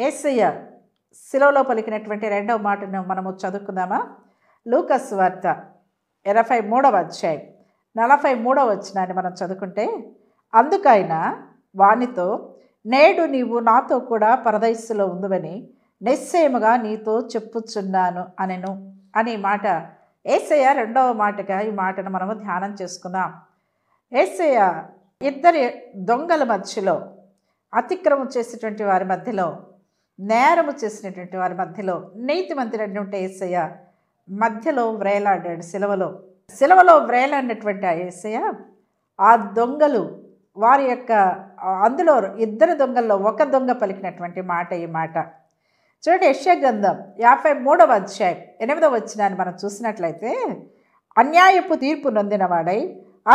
యేసయ్య శిలువలో పలికినటువంటి రెండవ మాటను మనము చదువుకుందామా? లూకా సువార్త 23వ అధ్యాయం 43వ వచనాన్ని మనం చదువుకుంటే, అందుకైన వానితో, నేడు నీవు నాతో కూడా పరదైస్సులో ఉందువని నిశ్చయముగా నీతో చెప్పుచున్నాను అనెను అనే మాట యేసయ్య రెండవ మాటగా ఈ మాటను మనము ధ్యానం చేసుకుందాం. యేసయ్య ఇద్దరి దొంగల మధ్యలో, అతిక్రమం చేసేటువంటి వారి మధ్యలో, నేరము చేసినటువంటి వారి మధ్యలో, నీతిమంతుడు ఉంటే యేసయ్య మధ్యలో వ్రేలాడాడు. శిలువలో వ్రేలాడినటువంటి ఆ యేసయ్య ఆ దొంగలు వారి యొక్క అందులో ఇద్దరు దొంగల్లో ఒక దొంగ పలికినటువంటి మాట ఈ మాట చూడండి. యెషయా గ్రంథం 53వ అధ్యాయం 8వ వచనాన్ని మనం చూసినట్లయితే, అన్యాయపు తీర్పు నొందినవాడై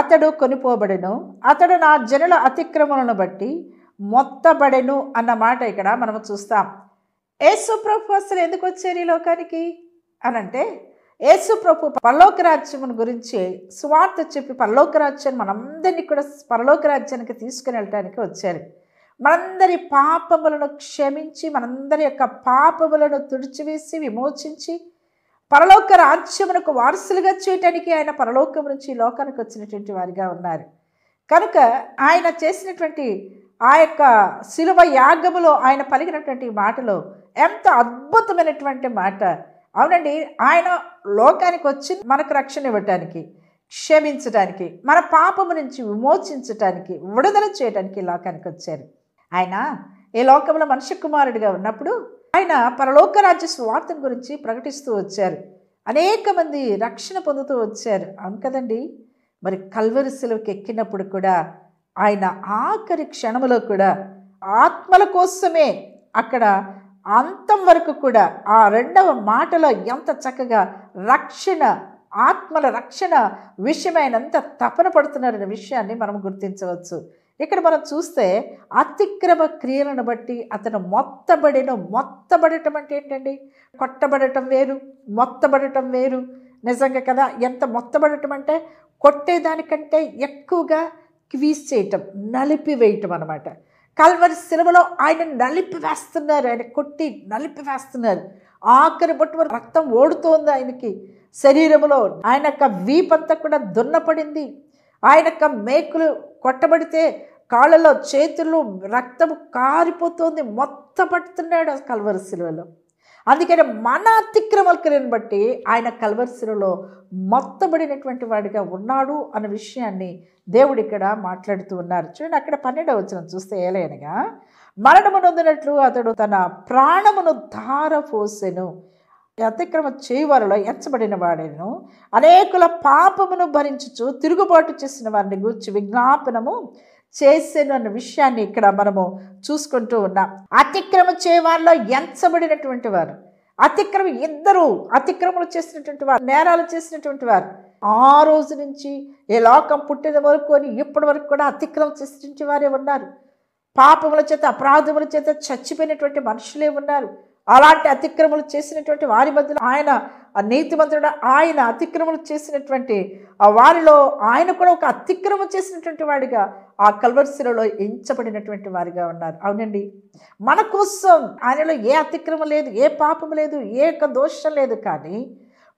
అతడు కొనిపోబడెను, అతడు నా జనుల అతిక్రమలను బట్టి మొత్తబడెను అన్న మాట ఇక్కడ మనము చూస్తాం. యేసు ప్రభు అసలు ఎందుకు వచ్చారు ఈ లోకానికి అనంటే, యేసు ప్రభు పరలోక రాజ్యమును గురించి సువార్త చెప్పి పరలోక రాజ్యాన్ని మనందరినీ కూడా పరలోక రాజ్యానికి తీసుకుని వెళ్ళటానికి వచ్చారు. మనందరి పాపములను క్షమించి, మనందరి యొక్క పాపములను తుడిచివేసి విమోచించి పరలోక రాజ్యమునకు వారసులుగా చేయటానికి ఆయన పరలోకం నుంచి ఈ లోకానికి వచ్చినటువంటి వారిగా ఉన్నారు. కనుక ఆయన చేసినటువంటి ఆ యొక్క శిలువ యాగములో ఆయన పలికినటువంటి మాటలో ఎంత అద్భుతమైనటువంటి మాట! అవునండి, ఆయన లోకానికి వచ్చి మనకు రక్షణ ఇవ్వటానికి, క్షమించడానికి, మన పాపము నుంచి విమోచించటానికి, విడుదల చేయడానికి లోకానికి వచ్చారు. ఆయన ఈ లోకంలో మనుష్య కుమారుడిగా ఉన్నప్పుడు ఆయన పరలోక రాజ్య సువార్తను గురించి ప్రకటిస్తూ వచ్చారు. అనేక మంది రక్షణ పొందుతూ వచ్చారు. అవును కదండి. మరి కల్వరి శిలువకి ఎక్కినప్పుడు కూడా ఆయన ఆఖరి క్షణములో కూడా ఆత్మల కోసమే అక్కడ అంతం వరకు కూడా ఆ రెండవ మాటలో ఎంత చక్కగా రక్షణ, ఆత్మల రక్షణ విషయమైనంత తపన పడుతున్నారనే విషయాన్ని మనం గుర్తించవచ్చు. ఇక్కడ మనం చూస్తే అతిక్రమ క్రియలను బట్టి అతను మొత్తబడటం అంటే ఏంటండి? కొట్టబడటం వేరు, మొత్తబడటం వేరు. నిజంగా కదా, ఎంత మొత్తబడటం అంటే కొట్టేదానికంటే ఎక్కువగా క్వీజ్ చేయటం, నలిపివేయటం అనమాట. కల్వరి శిలువలో ఆయన నలిపివేస్తున్నారు, ఆయన కొట్టి నలిపివేస్తున్నారు. ఆఖరి బొట్టు వరకు రక్తం ఓడుతోంది ఆయనకి శరీరంలో. ఆయన యొక్క వీపంతా కూడా దున్నపడింది. ఆయన యొక్క మేకులు కొట్టబడితే కాళ్ళలో, చేతుల్లో రక్తము కారిపోతుంది. మొత్తపడుతున్నాడు కల్వరి శిలువలో. అందుకని మన అతిక్రమలను బట్టి ఆయన కల్వరి శిలువలో మొత్తబడినటువంటి వాడిగా ఉన్నాడు అన్న విషయాన్ని దేవుడు ఇక్కడ మాట్లాడుతూ ఉన్నారు. చూడండి, అక్కడ 12వ వచనం చూస్తే, ఏలయనగా మరణము నొందినట్లు అతడు తన ప్రాణమును ధారపోసెను, అతిక్రమ చేయువారిలో ఎంచబడిన వాడేను, అనేకుల పాపమును భరించుచు తిరుగుబాటు చేసిన వారిని గూర్చి విజ్ఞాపనము చేసెను అన్న విషయాన్ని ఇక్కడ మనము చూసుకుంటూ ఉన్నాం. అతిక్రమ చేయవారిలో ఎంచబడినటువంటి వారు, ఇద్దరు అతిక్రమలు చేసినటువంటి వారు, నేరాలు చేసినటువంటి వారు, ఆ రోజు నుంచి ఏ లోకం పుట్టిన వరకు అని ఇప్పటి వరకు కూడా అతిక్రమం చేసినటువంటి వారే ఉన్నారు. పాపముల చేత, అపరాధముల చేత చచ్చిపోయినటువంటి మనుషులే ఉన్నారు. అలాంటి అతిక్రమలు చేసినటువంటి వారి మధ్యలో ఆయన నీతిమంతుడు, ఆయన అతిక్రమలు చేసినటువంటి వారిలో ఆయన కూడా ఒక అతిక్రమం చేసినటువంటి వాడిగా ఆ కల్వరి శిలువలో ఎంచబడినటువంటి వారిగా ఉన్నారు. అవునండి, మన కోసం ఆయనలో ఏ అతిక్రమం లేదు, ఏ పాపం లేదు, ఏ యొక్క దోషం లేదు. కానీ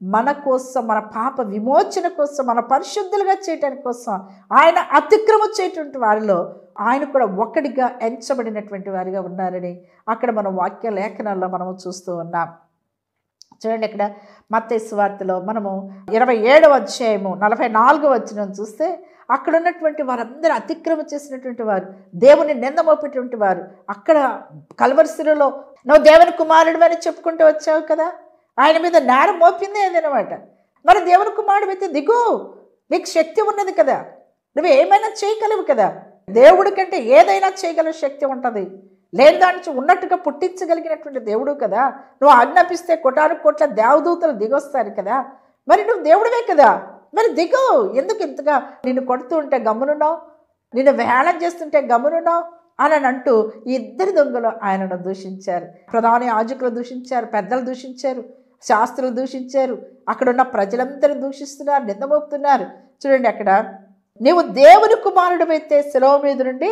మన కోసం, మన పాప విమోచన కోసం, మన పరిశుద్ధులుగా చేయటానికి కోసం ఆయన అతిక్రమం చేయటువంటి వారిలో ఆయన కూడా ఒకటిగా ఎంచబడినటువంటి వారిగా ఉన్నారని అక్కడ మనం వాక్య లేఖనాల్లో మనము చూస్తూ ఉన్నాం. చూడండి, ఇక్కడ మత్తయి సువార్తలో మనము 27వ అధ్యాయము 44వ వచనం చూస్తే, అక్కడ ఉన్నటువంటి వారందరూ అతిక్రమం చేసినటువంటి వారు, దేవుని నింద మోపేటువంటి వారు, అక్కడ కల్వరి శిలువలో నువ్వు దేవుని కుమారుడు అని చెప్పుకుంటూ వచ్చావు కదా, ఆయన మీద నేరం మోపింది అదనమాట. మరి దేవుని కుమారుడు అయితే దిగు, నీకు శక్తి ఉన్నది కదా, నువ్వు ఏమైనా చేయగలవు కదా, దేవుడి కంటే ఏదైనా చేయగల శక్తి ఉంటుంది, లేని దాని నుంచి ఉన్నట్టుగా పుట్టించగలిగినటువంటి దేవుడు కదా, నువ్వు ఆజ్ఞాపిస్తే కోటాను కోట్ల దేవదూతలు దిగొస్తారు కదా, మరి నువ్వు దేవుడివే కదా, మరి దిగు, ఎందుకు ఇంతగా నిన్ను కొడుతూ ఉంటే గమ్మునున్నావు, నిన్ను వేళం చేస్తుంటే గమ్మునున్నావు అని అంటూ ఈ ఇద్దరు దొంగలు ఆయనను దూషించారు. ప్రధాన యాజకులు దూషించారు, పెద్దలు దూషించారు, శాస్త్రులు దూషించారు, అక్కడున్న ప్రజలందరూ దూషిస్తున్నారు, నిందమోపుతున్నారు. చూడండి, అక్కడ నీవు దేవుని కుమారుడు అయితే శిలువ మీద నుండి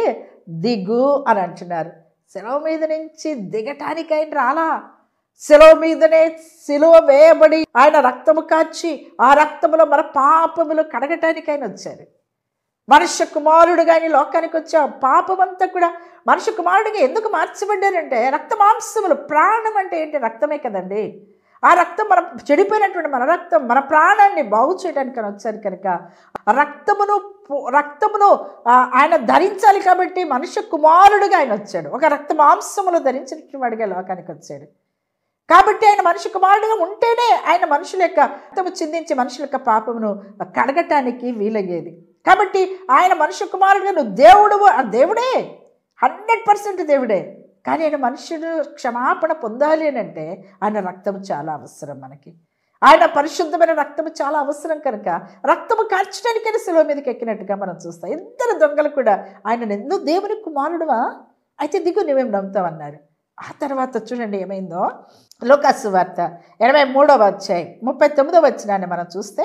దిగు అని అంటున్నారు. శిలువ మీద నుంచి దిగటానికి ఆయన రాలా. శిలువ మీదనే శిలువ వేయబడి ఆయన రక్తము కార్చి ఆ రక్తములో మన పాపములు కడగటానికి ఆయన వచ్చారు. మనుష్య కుమారుడుగా ఆయన లోకానికి వచ్చి ఆ పాపమంతా కూడా మనుష్య కుమారుడిగా ఎందుకు మార్చబడ్డారంటే రక్త మాంసములు. ప్రాణం అంటే ఏంటి? రక్తమే కదండి. ఆ రక్తం మన చెడిపోయినటువంటి మన రక్తం మన ప్రాణాన్ని బాగు చేయడానికి వచ్చారు కనుక రక్తమును ఆయన ధరించాలి. కాబట్టి మనుష్య కుమారుడుగా ఆయన వచ్చాడు. ఒక రక్త మాంసములు ధరించినటువంటి వాడిగా లోకానికి వచ్చాడు. కాబట్టి ఆయన మనిషి కుమారుడుగా ఉంటేనే ఆయన మనుషుల యొక్క రక్తము చిందించి మనుషుల యొక్క పాపమును కడగటానికి వీలయ్యేది. కాబట్టి ఆయన మనుష్య కుమారుడుగా నువ్వు దేవుడే 100% దేవుడే. కానీ ఆయన మనుషుడు క్షమాపణ పొందాలి అని అంటే ఆయన రక్తము చాలా అవసరం మనకి. ఆయన పరిశుద్ధమైన రక్తము చాలా అవసరం కనుక రక్తము కార్చడానికైనా శిలువ మీదకి ఎక్కినట్టుగా మనం చూస్తాం. ఇద్దరు దొంగలు కూడా ఆయన నువ్వు దేవుని కుమారుడువా అయితే దిగు నువ్వేం నమ్ముతావన్నారు. ఆ తర్వాత చూడండి ఏమైందో. లూకాసు వార్త 23వ అధ్యాయం 39వ వచనాన్ని మనం చూస్తే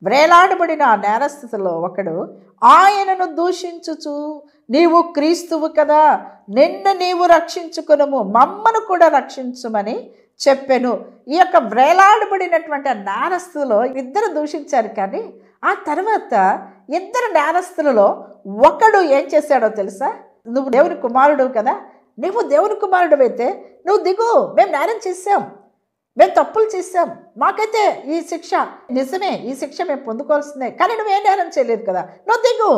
వ్రేలాడబడిన ఆ నేరస్థితిలో ఒకడు ఆయనను దూషించుచు నీవు క్రీస్తువు కదా, నిన్ను నీవు రక్షించుకొనుము, మమ్మను కూడా రక్షించుమని చెప్పెను. ఈ యొక్క వ్రేలాడబడినటువంటి ఆ నేరస్థులో ఇద్దరు దూషించారు. కానీ ఆ తర్వాత ఇద్దరు నేరస్థులలో ఒకడు ఏం చేశాడో తెలుసా? నువ్వు దేవుని కుమారుడు కదా, నువ్వు దేవుని కుమారుడు అయితే నువ్వు దిగు, మేము నేరం చేసాం, మేము తప్పులు చేసాం, మాకైతే ఈ శిక్ష నిజమే, ఈ శిక్ష మేము పొందుకోవాల్సిందే, కానీ నువ్వేం నేరం చేయలేదు కదా, నువ్వు దిగు.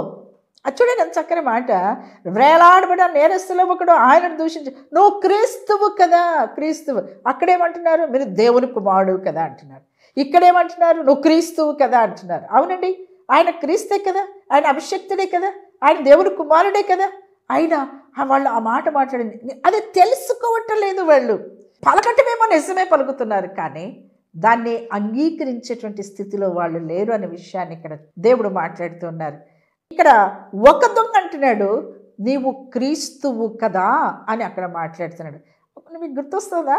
అది చూడండి ఎంత చక్కని మాట. వ్రేలాడబడిన నేరస్తులు ఒకడు ఆయనను దూషించి నువ్వు క్రీస్తువు కదా, క్రీస్తువు. అక్కడేమంటున్నారు? మీరు దేవుని కుమారుడు కదా అంటున్నారు. ఇక్కడేమంటున్నారు? నువ్వు క్రీస్తువు కదా అంటున్నారు. అవునండి, ఆయన క్రీస్తే కదా, ఆయన అభిషక్తుడే కదా, ఆయన దేవుని కుమారుడే కదా. అయినా వాళ్ళు ఆ మాట మాట్లాడింది అది తెలుసుకోవటం లేదు. వాళ్ళు పలకటమేమో నిజమే పలుకుతున్నారు, కానీ దాన్ని అంగీకరించేటువంటి స్థితిలో వాళ్ళు లేరు అనే విషయాన్ని ఇక్కడ దేవుడు మాట్లాడుతున్నారు. ఇక్కడ ఒక దొంగ అంటున్నాడు నీవు క్రీస్తువు కదా అని అక్కడ మాట్లాడుతున్నాడు. మీకు గుర్తొస్తుందా?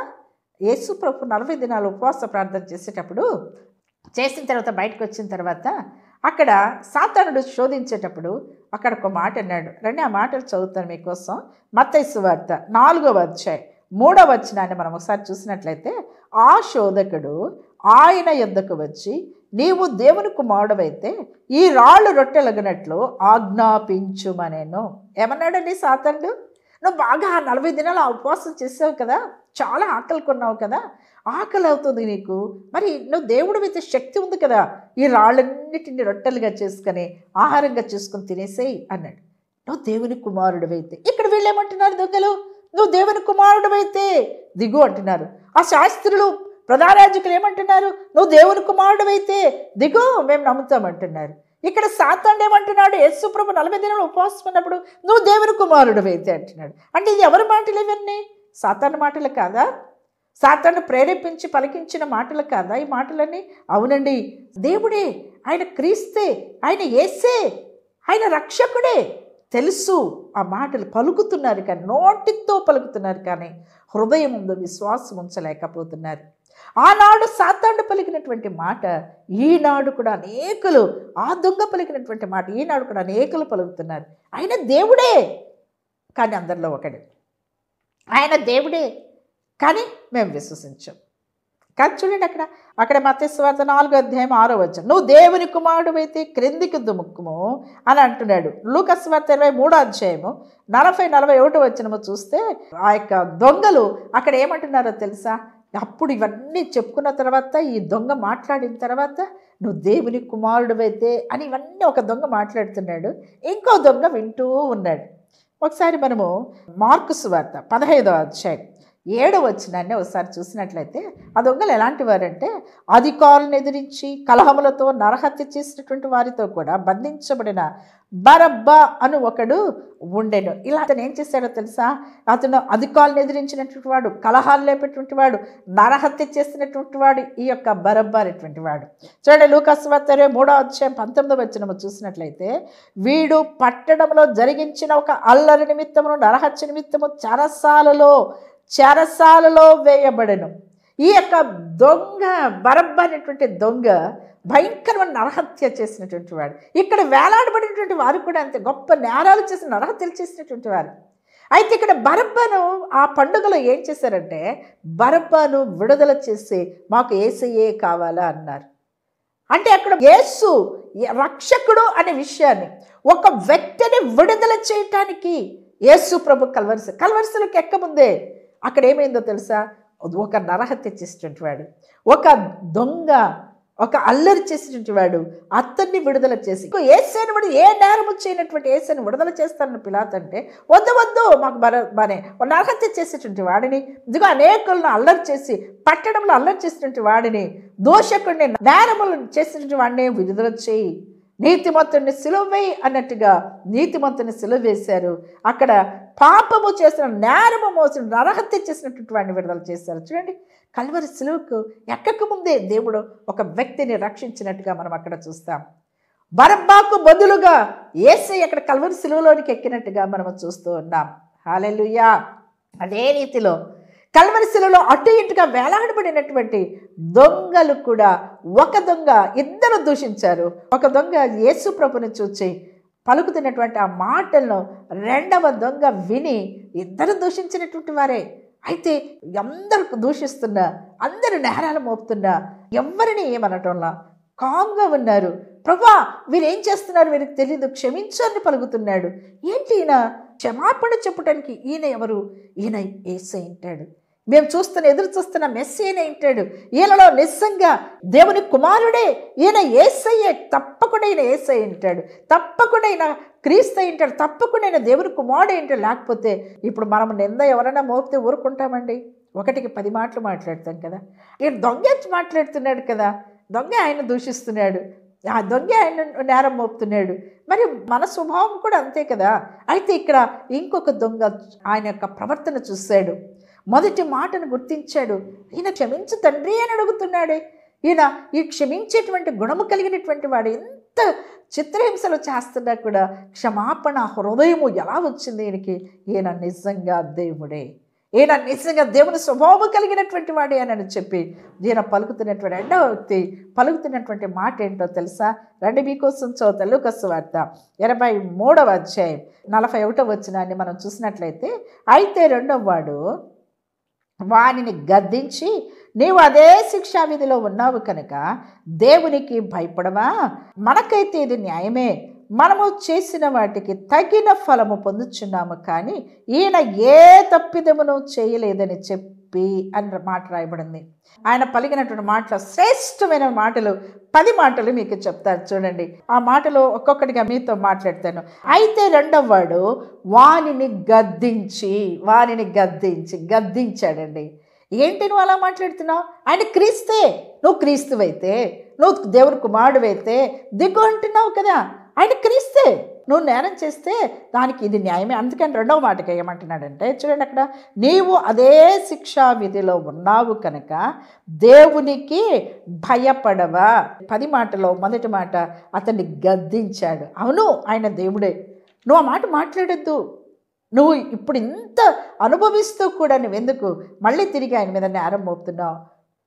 యేసు ప్రభు 40 దినాలు ఉపవాస ప్రార్థన చేసేటప్పుడు చేసిన తర్వాత బయటకు వచ్చిన తర్వాత అక్కడ సాతానుడు శోధించేటప్పుడు అక్కడ ఒక మాట అన్నాడు. రండి ఆ మాటలు చదువుతాను మీకోసం. మత్తయి సువార్త 4వ అధ్యాయం 3వ వచనాన్ని మనం ఒకసారి చూసినట్లయితే ఆ శోధకుడు ఆయన యొద్దకు వచ్చి నీవు దేవుని కుమారుడవైతే ఈ రాళ్ళు రొట్టెలగినట్లు ఆజ్ఞాపించుమనేను. ఏమన్నాడండి సాతానుడు? నువ్వు బాగా 40 దినాలు ఉపవాసం చేసావు కదా, చాలా ఆకలి కొన్నావు కదా, ఆకలి అవుతుంది నీకు, మరి నువ్వు దేవుడు అయితే శక్తి ఉంది కదా, ఈ రాళ్ళన్నిటిని రొట్టెలుగా చేసుకొని ఆహారంగా చేసుకొని తినేసేయి అన్నాడు. నువ్వు దేవుని కుమారుడవైతే. ఇక్కడ వీళ్ళు ఏమంటున్నారు దొంగలు? నువ్వు దేవుని కుమారుడవైతే దిగు అంటున్నారు. ఆ శాస్త్రులు ప్రధానార్చకులు ఏమంటున్నారు? నువ్వు దేవుని కుమారుడవైతే దిగు, మేము నమ్ముతామంటున్నారు. ఇక్కడ సాతానుడు ఏమంటున్నాడు? యేసు ప్రభు 40 దినాలు ఉపవాసం ఉన్నప్పుడు నువ్వు దేవుని కుమారుడవైతే అంటున్నాడు. అంటే ఇది ఎవరి మాటలు ఇవన్నీ? సాతాను మాటలు కాదా? సాతాను ప్రేరేపించి పలికించిన మాటలు కాదా ఈ మాటలన్నీ? అవునండి, దేవుడే, ఆయన క్రీస్తే, ఆయన యేసే, ఆయన రక్షకుడే. తెలుసు ఆ మాటలు పలుకుతున్నారు, కానీ నోటితో పలుకుతున్నారు, కానీ హృదయం ముందు విశ్వాసం ఉంచలేకపోతున్నారు. ఆనాడు సాతానుడు పలికినటువంటి మాట ఈనాడు కూడా అనేకులు, ఆ దొంగ పలికినటువంటి మాట ఈనాడు కూడా అనేకులు పలుకుతున్నారు. ఆయన దేవుడే, కానీ అందరిలో ఒకడు. ఆయన దేవుడే, కానీ మేము విశ్వసించాం. కానీ చూడండి అక్కడ మత్తయి సువార్త 4వ అధ్యాయం 6వ వచనం నువ్వు దేవుని కుమారుడు అయితే క్రిందికి దుముక్కుము అని అంటున్నాడు. లూకా సువార్త 23వ అధ్యాయము 40-41 వచనము చూస్తే ఆ యొక్క దొంగలు అక్కడ ఏమంటున్నారో తెలుసా? అప్పుడు ఇవన్నీ చెప్పుకున్న తర్వాత ఈ దొంగ మాట్లాడిన తర్వాత నువ్వు దేవుని కుమారుడు అయితే అని ఇవన్నీ ఒక దొంగ మాట్లాడుతున్నాడు, ఇంకో దొంగ వింటూ ఉన్నాడు. ఒకసారి మనము మార్కు సువార్త 15వ అధ్యాయం 7వ వచనాన్ని ఒకసారి చూసినట్లయితే ఆ దొంగలు ఎలాంటి వారంటే అధికారులను ఎదిరించి కలహములతో నరహత్య చేసినటువంటి వారితో కూడా బంధించబడిన బరబ్బా అను ఒకడు ఉండెను. ఇలా అతను ఏం చేశాడో తెలుసా? అతను అధికారులను ఎదిరించినటువంటి వాడు, కలహాలు లేపేటువంటి వాడు, నరహత్య చేసినటువంటి వాడు ఈ యొక్క బరబ్బా అనేటువంటి వాడు. చూడండి లూకా సువార్త 3వ అధ్యాయం 19వ వచనము చూసినట్లయితే వీడు పట్టణంలో జరిగించిన ఒక అల్లరి నిమిత్తమును నరహత్య నిమిత్తము చెరసాలలో వేయబడెను. ఈ యొక్క దొంగ బరబ్బా అనేటువంటి దొంగ భయంకరమైన నరహత్య చేసినటువంటి వాడు. ఇక్కడ వేలాడబడినటువంటి వారు కూడా అంతే, గొప్ప నేరాలు చేసిన నరహత్యలు చేసినటువంటి వారు. అయితే ఇక్కడ బరబ్బను ఆ పండుగలో ఏం చేశారంటే బరబ్బను విడుదల చేసి మాకు యేసయ్యే కావాలా అన్నారు. అంటే అక్కడ యేసు రక్షకుడు అనే విషయాన్ని, ఒక వ్యక్తిని విడుదల చేయటానికి యేసు ప్రభు కల్వరిసలోకి ఎక్కముందే అక్కడ ఏమైందో తెలుసా? ఒక నరహత్య చేసినటువంటి వాడు, ఒక దొంగ, ఒక అల్లరి చేసినటువంటి వాడు అతన్ని విడుదల చేసి యేసుని విడుదల, ఏ నేరము చేయనటువంటి యేసుని విడుదల చేస్తానని పిలాతు అంటే వద్దు వద్దు మాకు బానే నరహత్య చేసేటువంటి వాడిని, ఇదిగో అనేకులను అల్లరి చేసి పట్టణంలో అల్లరి చేసినటువంటి వాడిని, దోషకుడిని, నేరములు చేసినటువంటి వాడిని విడుదల చేయి, నీతిమంతుడిని సిలువేయి అన్నట్టుగా నీతిమంతుని సిలువ వేశారు. అక్కడ పాపము చేసిన, నేరము మోసిన, నరహత్య చేసినటువంటి వాడిని విడుదల చేశారు. చూడండి, కల్వరి సిలువకు ఎక్కకముందే దేవుడు ఒక వ్యక్తిని రక్షించినట్టుగా మనం అక్కడ చూస్తాం. బరబ్బాకు బదులుగా యేసయ్య అక్కడ కల్వరి సిలువలోనికి ఎక్కినట్టుగా మనం చూస్తూ ఉన్నాం. హల్లెలూయా. అదే రీతిలో కల్వరి శిలువలో అటు ఇటుగా వేలాడబడినటువంటి దొంగలు కూడా, ఒక దొంగ, ఇద్దరు దూషించారు. ఒక దొంగ యేసు ప్రభుని చూచి పలుకుతున్నటువంటి ఆ మాటలను రెండవ దొంగ విని ఇద్దరు దూషించినటువంటి వారే. అయితే అందరూ దూషిస్తున్నా, అందరూ నేరాలు మోపుతున్నా ఎవరిని ఏమనటంలా కామ్గా ఉన్నారు. ప్రభువా వీరేం చేస్తున్నారు, వీరికి తెలియదు, క్షమించని పలుకుతున్నాడు. ఏంటి ఈయన క్షమాపణ చెప్పడానికి? ఈయన ఎవరు? ఈయన యేసయ్య అంటాడు. మేము ఎదురు చూస్తున్న మెస్సీయనే అంటాడు. ఈయనలో నిజంగా దేవుని కుమారుడే, ఈయన యేసయ్యే, తప్పకుండా ఈయన యేసయ్య అంటాడు, తప్పకుండా ఈయన క్రీస్తు అంటాడు, తప్పకుండా ఈయన దేవుని కుమారుడే అంటాడు. లేకపోతే ఇప్పుడు మనం నింద ఎవరైనా మోపితే ఊరుకుంటామండి? 1కి 10 మాటలు మాట్లాడతాం కదా. ఈయన దొంగ మాట్లాడుతున్నాడు కదా, దొంగ ఆయన దూషిస్తున్నాడు, ఆ దొంగ ఆయన నేరం మోపుతున్నాడు. మరి మన స్వభావం కూడా అంతే కదా. అయితే ఇక్కడ ఇంకొక దొంగ ఆయన యొక్క ప్రవర్తన చూశాడు, మొదటి మాటను గుర్తించాడు. ఈయన క్షమించు తండ్రి అని అడుగుతున్నాడే, ఈయన ఈ క్షమించేటువంటి గుణము కలిగినటువంటి వాడు, ఎంత చిత్రహింసలు చేస్తున్నా కూడా క్షమాపణ హృదయము ఎలా వచ్చింది ఈయనకి? ఈయన నిజంగా దేవుడే, ఈయన నిజంగా దేవుని స్వభావం కలిగినటువంటి వాడే అని చెప్పి ఈయన పలుకుతున్నటువంటి రెండవ వ్యక్తి పలుకుతున్నటువంటి మాట ఏంటో తెలుసా? రండి మీకోసం చదువుతా. లూకా సువార్త 23వ అధ్యాయం 41వ వచనాన్ని మనం చూసినట్లయితే, అయితే రెండవ వాడు వానిని గద్దించి, నీవు అదే శిక్షా విధిలో ఉన్నావు కనుక దేవునికి భయపడవా? మనకైతే ఇది న్యాయమే, మనము చేసిన వాటికి తగిన ఫలము పొందుచున్నాము, కానీ ఈయన ఏ తప్పిదమును చేయలేదని చెప్పి అని మాట రాయబడింది. ఆయన పలికినటువంటి మాటలు శ్రేష్టమైన మాటలు 10 మాటలు మీకు చెప్తాను చూడండి. ఆ మాటలు ఒక్కొక్కటిగా మీతో మాట్లాడతాను. అయితే రెండవ వాడు వానిని గద్దించాడండి. ఏంటి నువ్వు అలా మాట్లాడుతున్నావు? ఆయన క్రీస్తే, నువ్వు క్రీస్తువైతే, నువ్వు దేవుని కుమారుడువైతే దిగు అంటున్నావు కదా. ఆయన క్రీస్తే, నువ్వు నేరం చేస్తే దానికి ఇది న్యాయమే. అందుకని రెండవ మాటకి ఏమంటున్నాడంటే చూడండి, అక్కడ నీవు అదే శిక్షా విధిలో ఉన్నావు కనుక దేవునికి భయపడవా? 10 మాటలో మొదటి మాట అతన్ని గద్దించాడు. అవును, ఆయన దేవుడే, నువ్వు ఆ మాట మాట్లాడొద్దు, నువ్వు ఇప్పుడు ఇంత అనుభవిస్తూ కూడా నువ్వెందుకు మళ్ళీ తిరిగి ఆయన మీద నేరం మోపుతున్నావు?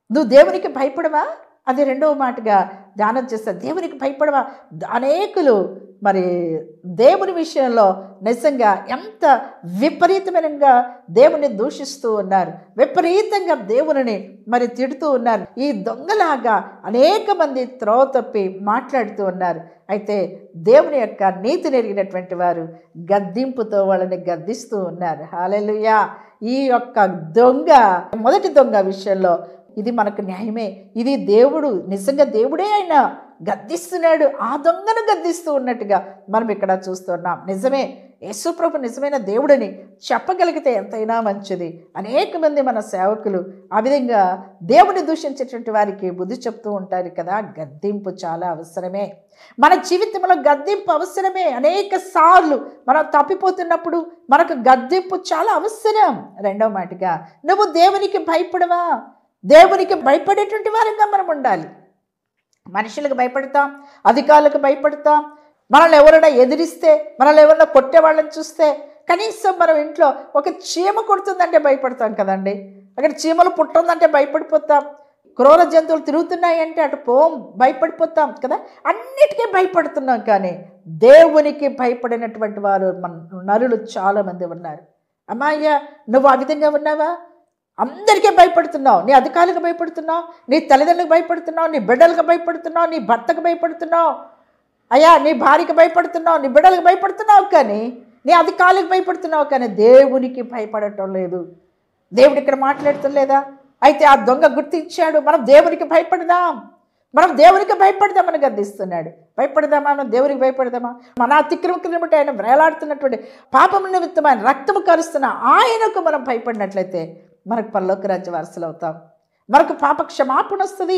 నువ్వు దేవునికి భయపడవా? అది రెండవ మాటగా ధ్యానం చేస్తారు. దేవునికి భయపడవా? అనేకులు మరి దేవుని విషయంలో నిజంగా ఎంత విపరీతమైనగా దేవుని దూషిస్తూ ఉన్నారు, విపరీతంగా దేవుని మరి తిడుతూ ఉన్నారు. ఈ దొంగలాగా అనేక మంది త్రోవ తప్పి మాట్లాడుతూ ఉన్నారు. అయితే దేవుని యొక్క నీతి నెరిగినటువంటి వారు గద్దింపుతో వాళ్ళని గద్దిస్తూ ఉన్నారు. హల్లెలూయా. ఈ యొక్క దొంగ, మొదటి దొంగ విషయంలో ఇది మనకు న్యాయమే, ఇది దేవుడు, నిజంగా దేవుడే ఆయన గద్దిస్తున్నాడు, ఆ దొంగను గద్దిస్తూ ఉన్నట్టుగా మనం ఇక్కడ చూస్తున్నాం. నిజమే, యేసు ప్రభు నిజమైన దేవుడని చెప్పగలిగితే ఎంతైనా మంచిది. అనేక మంది మన సేవకులు ఆ విధంగా దేవుని దూషించేటువంటి వారికి బుద్ధి చెప్తూ ఉంటారు కదా. గద్దింపు చాలా అవసరమే, మన జీవితంలో గద్దింపు అవసరమే. అనేక సార్లు మనం తప్పిపోతున్నప్పుడు మనకు గద్దింపు చాలా అవసరం. రెండవ మాటగా నువ్వు దేవునికి భయపడవా? దేవునికి భయపడేటువంటి వారంగా మనం ఉండాలి. మనుషులకు భయపడతాం, అధికారులకు భయపడతాం, మనల్ని ఎవరైనా ఎదిరిస్తే, మనల్ని ఎవరైనా కొట్టే వాళ్ళని చూస్తే, కనీసం మనం ఇంట్లో ఒక చీమ కొడుతుందంటే భయపడతాం కదండి. అక్కడ చీమలు పుట్టుందంటే భయపడిపోతాం, క్రూర జంతువులు తిరుగుతున్నాయంటే అటు భయపడిపోతాం కదా. అన్నిటికీ భయపడుతున్నాం, కానీ దేవునికి భయపడినటువంటి వారు నరులు చాలామంది ఉన్నారు. అమ్మాయ్యా నువ్వు ఆ విధంగా ఉన్నావా? అందరికీ భయపడుతున్నావు, నీ అధికారులకు భయపడుతున్నావు, నీ తల్లిదండ్రులకు భయపడుతున్నావు, నీ బిడ్డలకు భయపడుతున్నావు, నీ భర్తకు భయపడుతున్నావు, అయ్యా నీ భార్యకు భయపడుతున్నావు, నీ బిడ్డలకు భయపడుతున్నావు, కానీ నీ అధికారులకు భయపడుతున్నావు, కానీ దేవునికి భయపడటం లేదు. దేవుడు ఇక్కడ మాట్లాడటం లేదా? అయితే ఆ దొంగ గుర్తించాడు, మనం దేవునికి భయపడదాం, మనం దేవునికి భయపడదామని గద్దిస్తున్నాడు. భయపడదామా? మనం దేవునికి భయపడదామా? మన అతిక్రమం బట్టి ఆయన వేలాడుతున్నటువంటి పాపం నిమిత్తం ఆయన రక్తము కరుస్తున్న ఆయనకు మనం భయపడినట్లయితే మనకు పరలోక రాజ్య వారసులు అవుతాం. మనకు పాప క్షమాపణ వస్తుంది.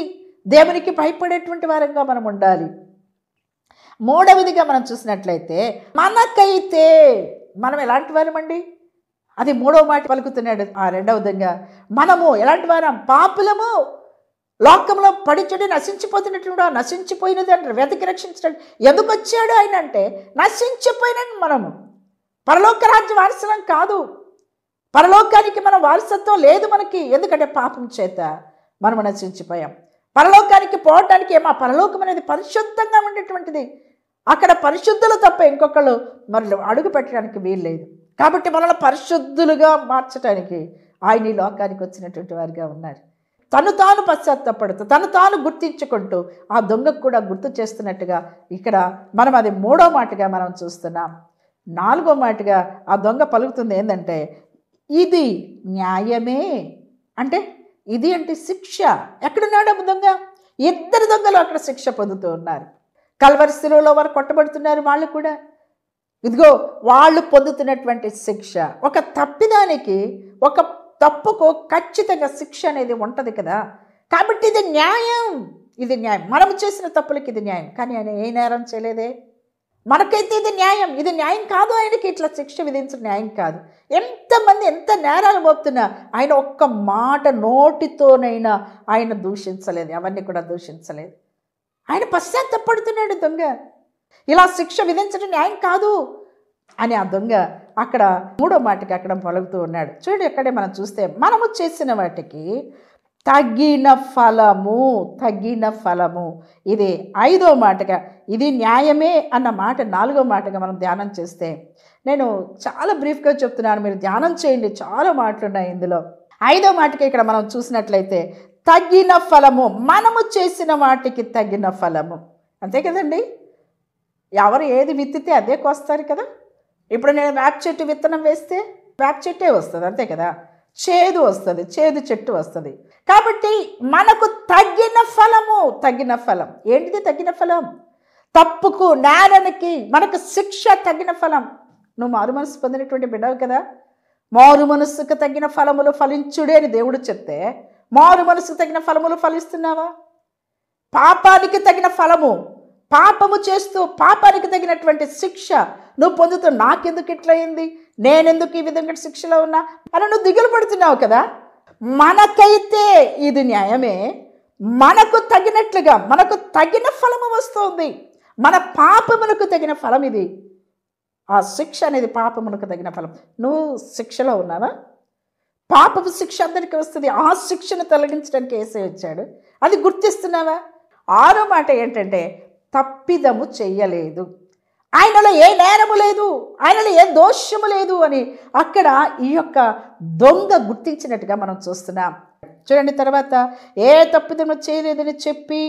దేవునికి భయపడేటువంటి వారంగా మనం ఉండాలి. మూడవదిగా మనం చూసినట్లయితే మనకైతే మనం ఎలాంటి వారమండి? అది మూడవ మాట పలుకుతున్నాడు. ఆ రెండవ విధంగా మనము ఎలాంటి వారం? పాపులము, లోకంలో పడిచెడి నశించిపోతున్నటువంటి నశించిపోయినది అంటారు. వెతికి రక్షించడానికి ఎందుకు వచ్చాడు ఆయన అంటే నశించిపోయిన మనము పరలోక రాజ్య వారసులం కాదు. పరలోకానికి మన వారసత్వం లేదు మనకి. ఎందుకంటే పాపం చేత మనము నశించిపోయాం. పరలోకానికి పోవటానికి మా పరలోకం అనేది పరిశుద్ధంగా ఉండేటువంటిది. అక్కడ పరిశుద్ధులు తప్ప ఇంకొకళ్ళు మరి అడుగు పెట్టడానికి వీలు లేదు. కాబట్టి మనల్ని పరిశుద్ధులుగా మార్చడానికి ఆయన ఈ లోకానికి వచ్చినటువంటి వారిగా ఉన్నారు. తను తాను పశ్చాత్తపడుతూ తను తాను గుర్తించుకుంటూ ఆ దొంగకు కూడా గుర్తు చేస్తున్నట్టుగా ఇక్కడ మనం అది మూడో మాటగా మనం చూస్తున్నాం. నాలుగో మాటగా ఆ దొంగ పలుకుతుంది ఏంటంటే ఇది న్యాయమే. అంటే ఇది అంటే శిక్ష. ఎక్కడున్నాడు దొంగ? ఇద్దరు దొంగలు అక్కడ శిక్ష పొందుతూ ఉన్నారు. కల్వరి శిలువలో వారు కొట్టబడుతున్నారు. వాళ్ళు కూడా ఇదిగో వాళ్ళు పొందుతున్నటువంటి శిక్ష. ఒక తప్పిదానికి, ఒక తప్పుకు ఖచ్చితంగా శిక్ష అనేది ఉంటుంది కదా. కాబట్టి ఇది న్యాయం, ఇది న్యాయం. మనం చేసిన తప్పులకి ఇది న్యాయం. కానీ ఆయన ఏ నేరం చేయలేదే. మనకైతే ఇది న్యాయం, ఇది న్యాయం కాదు. ఆయనకి ఇట్లా శిక్ష విధించడం న్యాయం కాదు. ఎంతమంది ఎంత నేరాలు మోపుతున్నా ఆయన ఒక్క మాట నోటితోనైనా ఆయన దూషించలేదు, అవన్నీ కూడా దూషించలేదు. ఆయన పశ్చాత్తపడుతున్నాడు. దొంగ ఇలా శిక్ష విధించడం న్యాయం కాదు అని ఆ దొంగ అక్కడ మూడో మాటకి అక్కడ పలుకుతూ ఉన్నాడు. చూడండి, అక్కడే మనం చూస్తే మనము చేసిన వాటికి తగిన ఫలము, తగిన ఫలము. ఇది ఐదో మాటగా ఇది న్యాయమే అన్న మాట నాలుగో మాటగా మనం ధ్యానం చేస్తే, నేను చాలా బ్రీఫ్గా చెప్తున్నాను, మీరు ధ్యానం చేయండి, చాలా మాటలు ఉన్నాయి ఇందులో. ఐదో మాటకి ఇక్కడ మనం చూసినట్లయితే తగిన ఫలము, మనము చేసిన వాటికి తగిన ఫలము. అంతే కదండి, ఎవరు ఏది విత్తితే అదే కోస్తారు కదా. ఇప్పుడు నేను వేప చెట్టు విత్తనం వేస్తే వేప చెట్టే వస్తుంది, అంతే కదా. చేదు వస్తుంది, చేదు చెట్టు వస్తుంది. కాబట్టి మనకు తగిన ఫలము, తగిన ఫలం. ఏంటిది తగిన ఫలం? తప్పుకు, నేరానికి మనకు శిక్ష తగిన ఫలం. నువ్వు మారు మనసు పొందినటువంటి బిడ్డవు కదా. మారు మనసుకు తగిన ఫలములు ఫలించుడే అని దేవుడు చెప్తే మారు మనసుకు తగిన ఫలములు ఫలిస్తున్నావా? పాపానికి తగిన ఫలము, పాపము చేస్తూ పాపానికి తగినటువంటి శిక్ష నువ్వు పొందుతూ నాకెందుకు ఇట్లా అయింది, నేనెందుకు ఈ విధంగా శిక్షలో ఉన్నా అని నువ్వు దిగులు పడుతున్నావు కదా. మనకైతే ఇది న్యాయమే, మనకు తగినట్లుగా మనకు తగిన ఫలము వస్తుంది. మన పాపమునకు తగిన ఫలం ఇది. ఆ శిక్ష అనేది పాపమునకు తగిన ఫలం. నువ్వు శిక్షలో ఉన్నావా? పాపపు శిక్ష అందరికీ వస్తుంది. ఆ శిక్షను తొలగించడానికి యేసే వచ్చాడు. అది గుర్తిస్తున్నావా? ఆరో మాట ఏంటంటే తప్పిదము చెయ్యలేదు, ఆయనలో ఏ నేరము లేదు, ఆయనలో ఏ దోషము లేదు అని అక్కడ ఈ యొక్క దొంగ గుర్తించినట్టుగా మనం చూస్తున్నాం. చూడండి, తర్వాత ఏ తప్పిదము చేయలేదని చెప్పి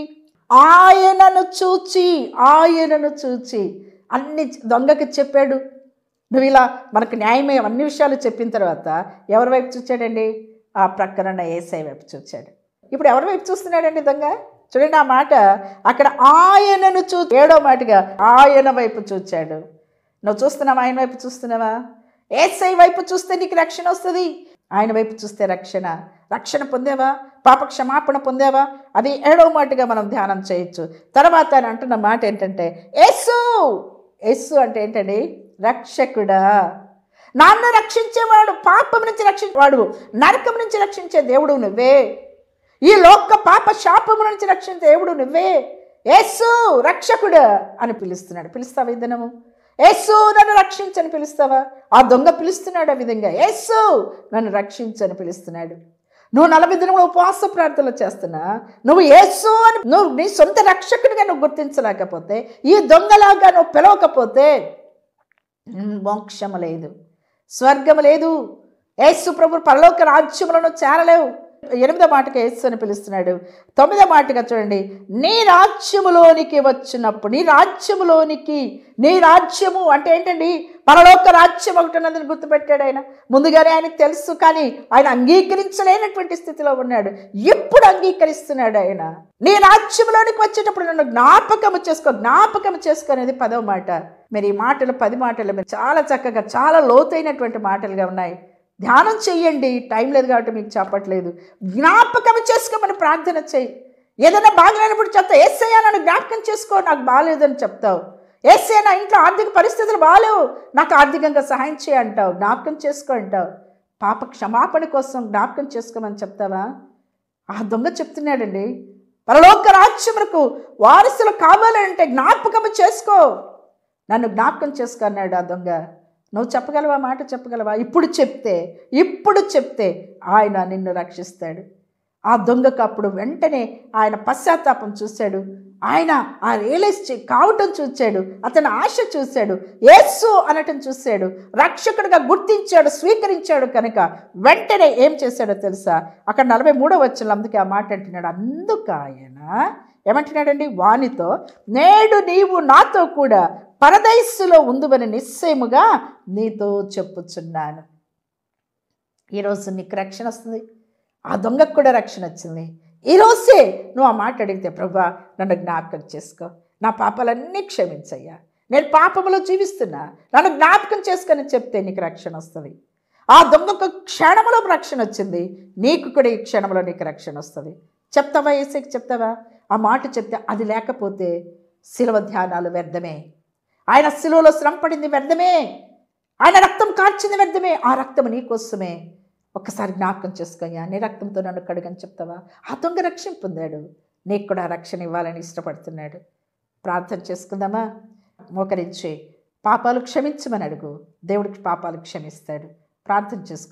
ఆయనను చూచి అన్ని దొంగకి చెప్పాడు. నువ్వు ఇలా మనకు న్యాయమే అన్ని విషయాలు చెప్పిన తర్వాత ఎవరి వైపు చూచాడండి? ఆ ప్రక్కన యేసయ్య వైపు చూచాడు. ఇప్పుడు ఎవరి వైపు చూస్తున్నాడండి దొంగ? చూడండి ఆ మాట అక్కడ ఆయనను ఏడో మాటగా ఆయన వైపు చూచాడు. నువ్వు చూస్తున్నావా? ఆయన వైపు చూస్తున్నావా? యేసయ్య వైపు చూస్తే నీకు రక్షణ వస్తుంది. ఆయన వైపు చూస్తే రక్షణ పొందేవా? పాప క్షమాపణ పొందేవా? అది ఏడో మాటగా మనం ధ్యానం చేయొచ్చు. తర్వాత ఆయన అంటున్న మాట ఏంటంటే యేసు అంటే ఏంటండి? రక్షకుడా, నన్ను రక్షించేవాడు, పాపం నుంచి రక్షించేవాడు, నరకం నుంచి రక్షించే దేవుడు నువ్వే, ఈ లోక పాప శాపము నుంచి రక్షించే దేవుడు నువ్వే. యేసు రక్షకుడు అని పిలుస్తున్నాడు. పిలుస్తావా? ఈ దినము యేసు నన్ను రక్షించని పిలుస్తావా? ఆ దొంగ పిలుస్తున్నాడు ఆ విధంగా, యేసు నన్ను రక్షించని పిలుస్తున్నాడు. నువ్వు 40 దినములు ఉపవాస ప్రార్థనలు చేస్తున్నా, నువ్వు యేసు అని నువ్వు నీ సొంత రక్షకుడిగా నువ్వు గుర్తించలేకపోతే, ఈ దొంగలాగా నువ్వు పిలవకపోతే మోక్షము లేదు, స్వర్గము లేదు. యేసు ప్రభు పరలోక రాజ్యములను చేరలేవు. 8వ మాటకి యేసు అని పిలుస్తున్నాడు. 9వ మాటగా చూడండి, నీ రాజ్యములోనికి వచ్చినప్పుడు, నీ రాజ్యము అంటే ఏంటండి? పరలోక రాజ్యం ఒకటి ఉన్నదని గుర్తుపెట్టాడు ఆయన. ముందుగానే ఆయనకు తెలుసు, కానీ ఆయన అంగీకరించలేనటువంటి స్థితిలో ఉన్నాడు. ఎప్పుడు అంగీకరిస్తున్నాడు ఆయన? నీ రాజ్యంలోనికి వచ్చేటప్పుడు నన్ను జ్ఞాపకము చేసుకో అనేది 10వ మాట. మరి ఈ మాటలు 10 మాటలు చాలా చక్కగా, చాలా లోతైనటువంటి మాటలుగా ఉన్నాయి. ధ్యానం చెయ్యండి. టైం లేదు కాబట్టి మీకు చెప్పట్లేదు. జ్ఞాపకం చేసుకోమని ప్రార్థన చెయ్యి. ఏదైనా బాగలేనప్పుడు చెప్తావు, యేసయ్యా నన్ను జ్ఞాపకం చేసుకో, నాకు బాగాలేదని చెప్తావు. యేసయ్యా నా ఇంట్లో ఆర్థిక పరిస్థితులు బాగాలేవు, నాకు ఆర్థికంగా సహాయం చేయి అంటావు, జ్ఞాపకం చేసుకో అంటావు. పాప క్షమాపణ కోసం జ్ఞాపకం చేసుకోమని చెప్తావా? ఆ దొంగ చెప్తున్నాడండి, పరలోక రాజ్యములకు వారసులు కావాలంటే జ్ఞాపకం చేసుకో, నన్ను జ్ఞాపకం చేసుకో అన్నాడు ఆ దొంగ. నువ్వు చెప్పగలవా? మాట చెప్పగలవా? ఇప్పుడు చెప్తే ఆయన నిన్ను రక్షిస్తాడు. ఆ దొంగకు అప్పుడు వెంటనే ఆయన పశ్చాత్తాపం చూశాడు. ఆయన ఆ రియలైజ్ కావటం చూశాడు. అతని ఆశ చూశాడు. యేసు అనటం చూశాడు. రక్షకుడిగా గుర్తించాడు, స్వీకరించాడు. కనుక వెంటనే ఏం చేశాడో తెలుసా? అక్కడ 43వ వచనంలో అందుకే ఆ మాట అంటున్నాడు. అందుకు ఆయన ఏమంటున్నాడండి? వానితో, నేడు నీవు నాతో కూడా పరదైసులో ఉందువని నిశ్చయముగా నీతో చెప్పుచున్నాను. ఈరోజు నీకు రక్షణ వస్తుంది. ఆ దొంగకు కూడా రక్షణ వచ్చింది. ఈరోజే నువ్వు ఆ మాట అడిగితే, ప్రభువా నన్ను జ్ఞాపకం చేసుకో, నా పాపాలన్నీ క్షమించయ్యా, నేను పాపములో జీవిస్తున్నా, నన్ను జ్ఞాపకం చేసుకొని చెప్తే నీకు రక్షణ వస్తుంది. ఆ దొంగకు క్షణంలో రక్షణ వచ్చింది. నీకు కూడా ఈ క్షణంలో నీకు రక్షణ వస్తుంది. చెప్తావా? యేసుకి చెప్తావా? ఆ మాట చెప్తే, అది లేకపోతే శిలువ ధ్యానాలు వ్యర్థమే. ఆయన శిలువలో శ్రమ పడింది వ్యర్థమే. ఆయన రక్తం కార్చింది వ్యర్థమే. ఆ రక్తం నీకోసమే. ఒక్కసారి జ్ఞాపకం చేసుకోయ్యా, నీ రక్తంతో నన్ను కడుగని చెప్తావా? ఆ దొంగ రక్షణ పొందాడు. నీకు కూడా రక్షణ ఇవ్వాలని ఇష్టపడుతున్నాడు. ప్రార్థన చేసుకుందామా? మోకరించి పాపాలు క్షమించమని అడుగు. దేవుడికి పాపాలు క్షమిస్తాడు. ప్రార్థన చేసుకో.